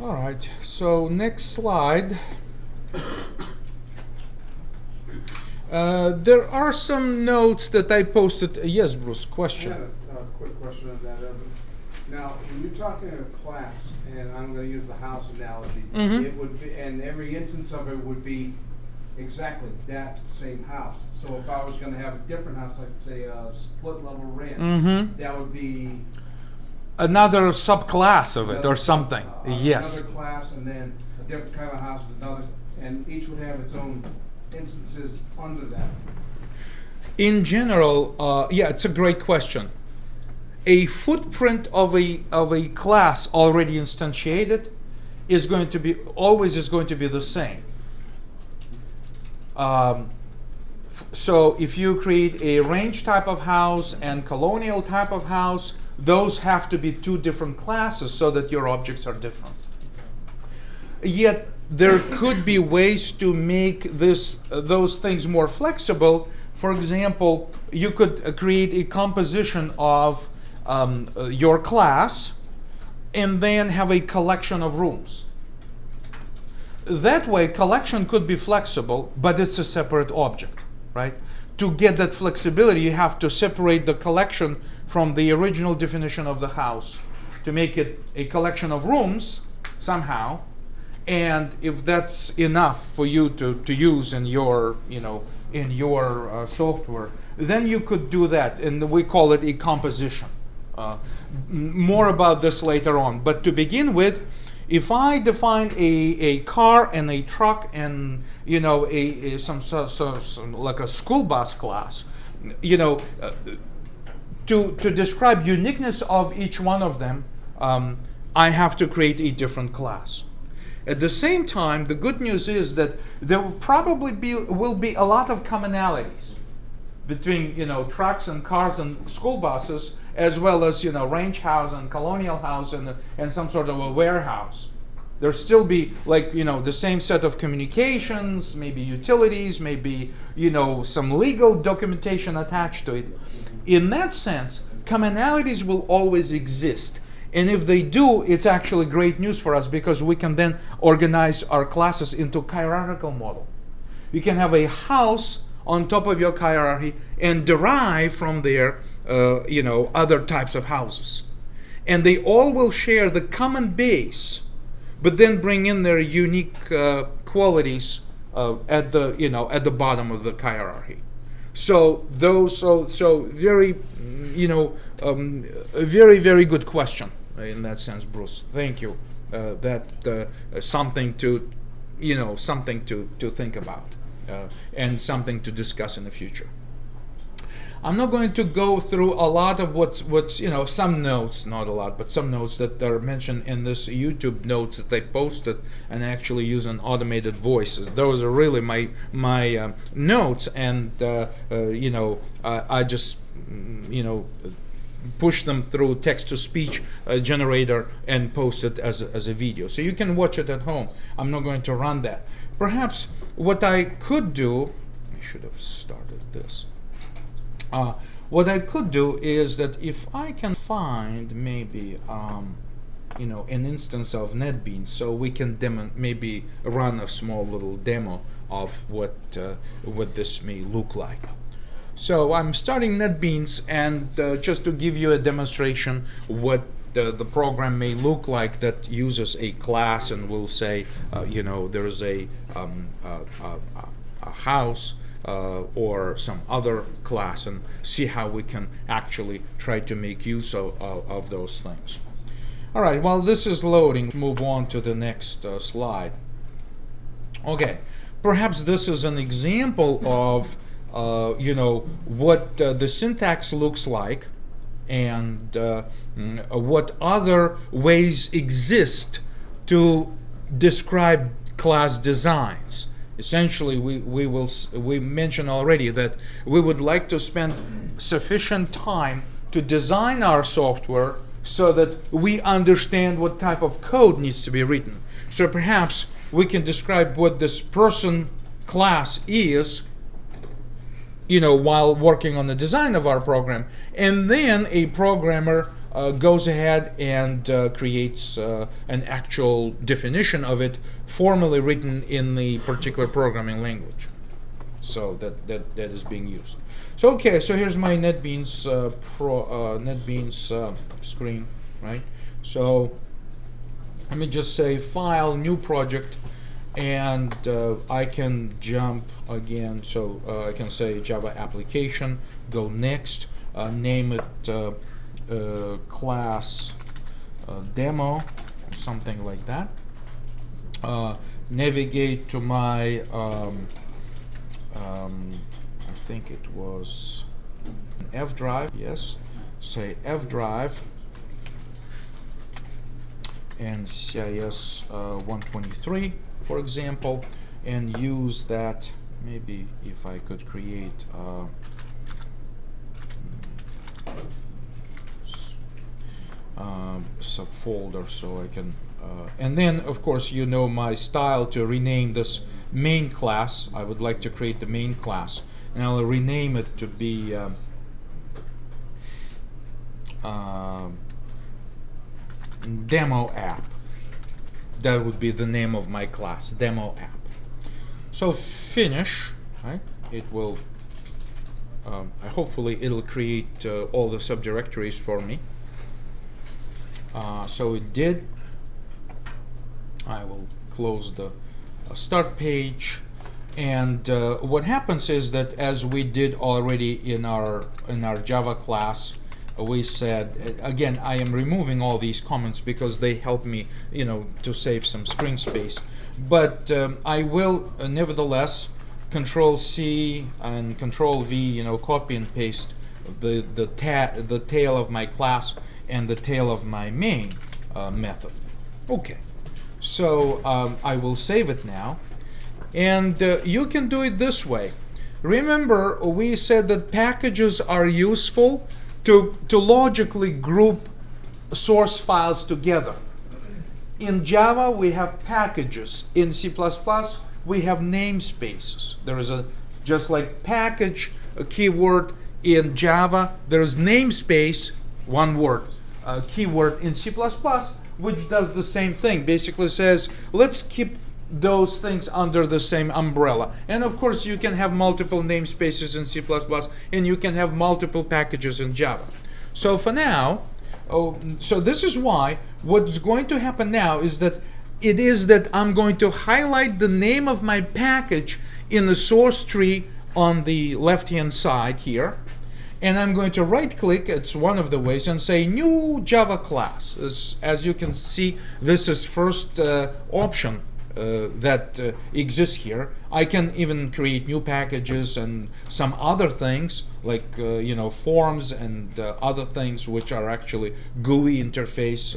All right, so next slide. There are some notes that I posted. Yes, Bruce, I question. had a quick question on that. Now, when you're talking a class, and I'm going to use the house analogy, Mhm. it would be, and every instance of it would be exactly that same house. So if I was going to have a different house, like say a split level ranch, Mhm. that would be Another subclass of it another, or something. Yes. another class, and then a different kind of house is another, and each would have its own instances under that. In general, yeah, it's a great question. A footprint of a class already instantiated is going to be always is going to be the same. Um, so if you create a range type of house and colonial type of house, those have to be two different classes so that your objects are different. Yet there could be ways to make those things more flexible. For example, you could create a composition of your class and then have a collection of rooms. That way, collection could be flexible, but it's a separate object, right? To get that flexibility, you have to separate the collection from the original definition of the house to make it a collection of rooms somehow. And if that's enough for you to use in your, in your software, then you could do that, and we call it a composition. More about this later on. But to begin with, if I define a car and a truck and some like a school bus class, to describe uniqueness of each one of them, I have to create a different class. At the same time, the good news is that there will probably be a lot of commonalities between trucks and cars and school buses, as well as ranch house and colonial house and some sort of a warehouse. There'll still be like the same set of communications, maybe utilities, maybe some legal documentation attached to it. In that sense, commonalities will always exist. And if they do, it's actually great news for us because we can then organize our classes into a hierarchical model. You can have a house on top of your hierarchy and derive from there, other types of houses. And they all will share the common base, but then bring in their unique qualities at the bottom of the hierarchy. So very, a very, very good question in that sense, Bruce. Thank you. Something to, something to think about, and something to discuss in the future. I'm not going to go through a lot of what's some notes, not a lot, but some notes that are mentioned in this YouTube notes that I posted and actually use an automated voice. Those are really my notes, and I just push them through text-to-speech generator and post it as a video. So you can watch it at home. I'm not going to run that. Perhaps what I could do, I should have started this. What I could do is that if I can find maybe an instance of NetBeans, so we can maybe run a small little demo of what this may look like. So I'm starting NetBeans, and just to give you a demonstration what the program may look like that uses a class, and we'll say there's a house or some other class, and see how we can actually try to make use of those things. All right, while this is loading, move on to the next slide. Okay, perhaps this is an example of what the syntax looks like, and what other ways exist to describe class designs. Essentially, we mentioned already that we would like to spend sufficient time to design our software so that we understand what type of code needs to be written. So perhaps we can describe what this person class is, while working on the design of our program, and then a programmer goes ahead and creates an actual definition of it, formally written in the particular programming language. So that is being used. So okay, so here's my NetBeans NetBeans screen, right? So let me just say File, New Project, and I can jump again. So I can say Java Application, go Next, name it Class Demo, something like that. Navigate to my I think it was F drive, yes. Say F drive and CIS 123, for example, and use that. Maybe if I could create subfolder, so I can and then of course you know my style to rename this main class. I would like to create the main class, and I'll rename it to be demo app. That would be the name of my class, demo app. So finish, right? It will hopefully it'll create all the subdirectories for me. So it did. I will close the start page, and what happens is that, as we did already in our Java class, we said, again, I am removing all these comments because they help me, you know, to save some screen space. But I will nevertheless Control C and Control V, you know, copy and paste the tail of my class and the tail of my main method. Okay, so I will save it now, and you can do it this way. Remember, we said that packages are useful to logically group source files together. In Java, we have packages. In C++, we have namespaces. There is just like package, a keyword in Java, there is namespace, one word, keyword in C++, which does the same thing. Basically says, let's keep those things under the same umbrella. And of course, you can have multiple namespaces in C++, and you can have multiple packages in Java. So for now, so this is why what's going to happen now is that I'm going to highlight the name of my package in the source tree on the left-hand side here, and I'm going to right-click, it's one of the ways, and say New Java Class. As you can see, this is first option that exists here. I can even create new packages and some other things like you know, forms and other things which are actually GUI interface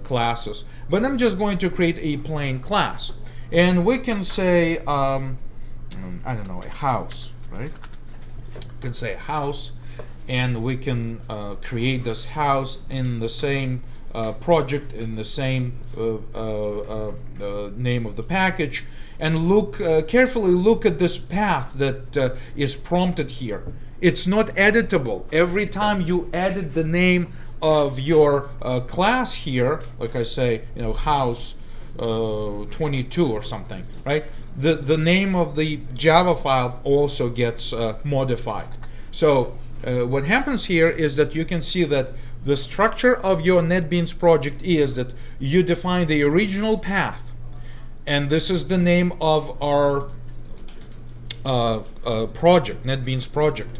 classes. But I'm just going to create a plain class, and we can say I don't know, a house, right? We can say a house, and we can create this house in the same project, in the same name of the package, and carefully look at this path that is prompted here. It's not editable. Every time you edit the name of your class here, like I say, you know, house 22 or something, right? The name of the Java file also gets modified. So what happens here is that you can see that the structure of your NetBeans project is that you define the original path, and this is the name of our project, NetBeans project.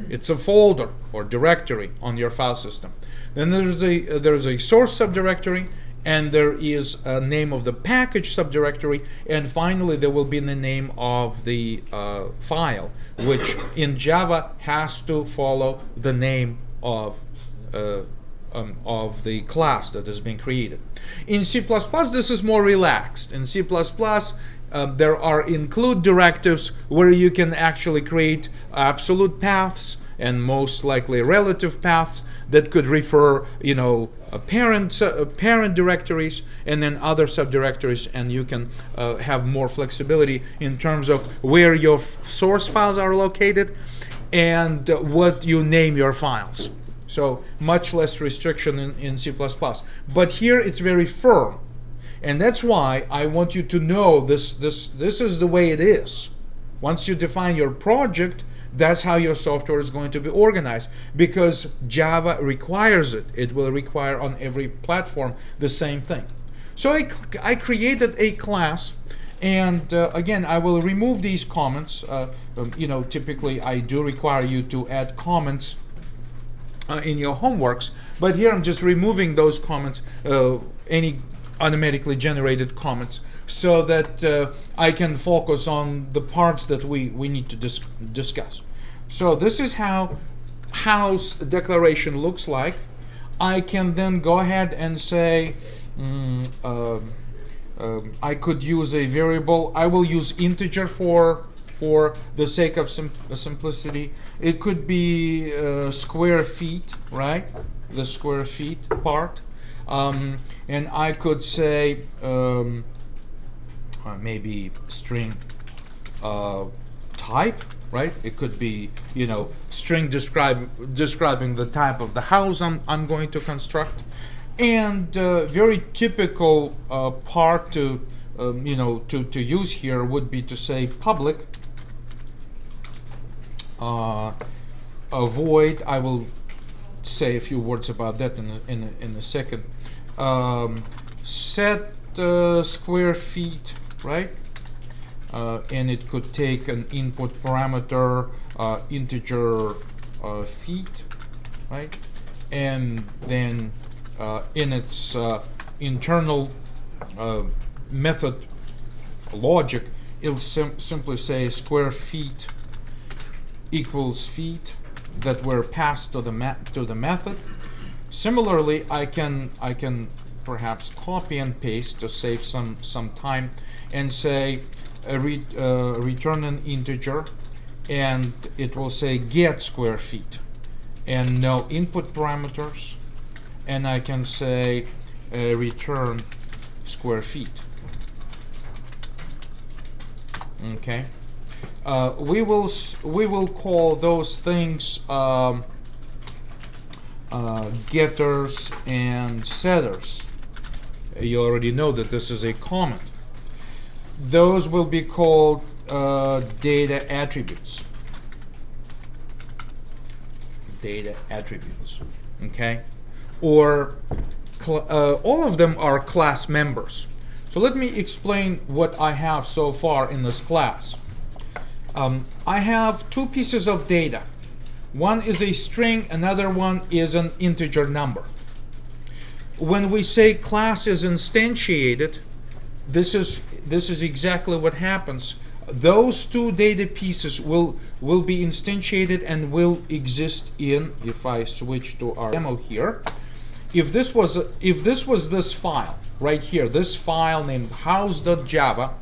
It's a folder or directory on your file system. Then there's a source subdirectory, and there is a name of the package subdirectory, and finally there will be the name of the file, which in Java has to follow the name of the class that has been created. In C++, this is more relaxed. In C++, there are include directives where you can actually create absolute paths and most likely relative paths that could refer, you know, parent directories and then other subdirectories, and you can have more flexibility in terms of where your source files are located and what you name your files. So much less restriction in C++. But here it's very firm. And that's why I want you to know this is the way it is. Once you define your project, that's how your software is going to be organized, because Java requires it. It will require on every platform the same thing. So I created a class, and again, I will remove these comments. Typically I do require you to add comments in your homeworks, but here I'm just removing those comments, any automatically generated comments, so that I can focus on the parts that we need to discuss. So this is how house declaration looks like. I can then go ahead and say I could use a variable. I will use integer for the sake of simplicity. It could be square feet, right? The square feet part. And I could say maybe string type, right? It could be, string describing the type of the house I'm going to construct. And very typical part to use here would be to say public void. I will say a few words about that in a second. Set square feet, right? And it could take an input parameter, integer feet, right? And then in its internal method logic, it'll simply say square feet equals feet that were passed to the method. Similarly, I can perhaps copy and paste to save some time, and say return an integer, and it will say get square feet, and no input parameters, and I can say return square feet. Okay. We will call those things getters and setters. You already know that this is a comment. Those will be called data attributes. Data attributes. Okay, or all of them are class members. So let me explain what I have so far in this class. I have two pieces of data. One is a string, another one is an integer number. When we say class is instantiated, this is exactly what happens. Those two data pieces will be instantiated and will exist in, if I switch to our demo here, if this was this file right here, this file named house.java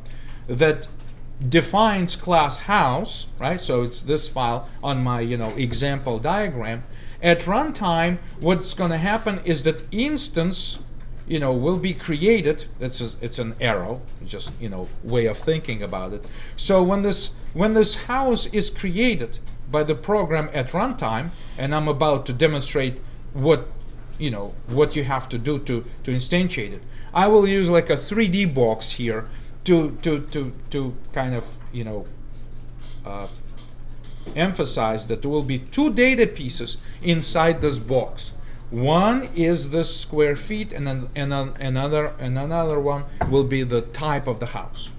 that defines class house, right? So it's this file on my example diagram. At runtime, what's going to happen is that instance will be created. It's an arrow, just way of thinking about it. So when this house is created by the program at runtime, and I'm about to demonstrate what you have to do to instantiate it, I will use like a 3D box here to kind of emphasize that there will be two data pieces inside this box. One is this square feet, and then another one will be the type of the house.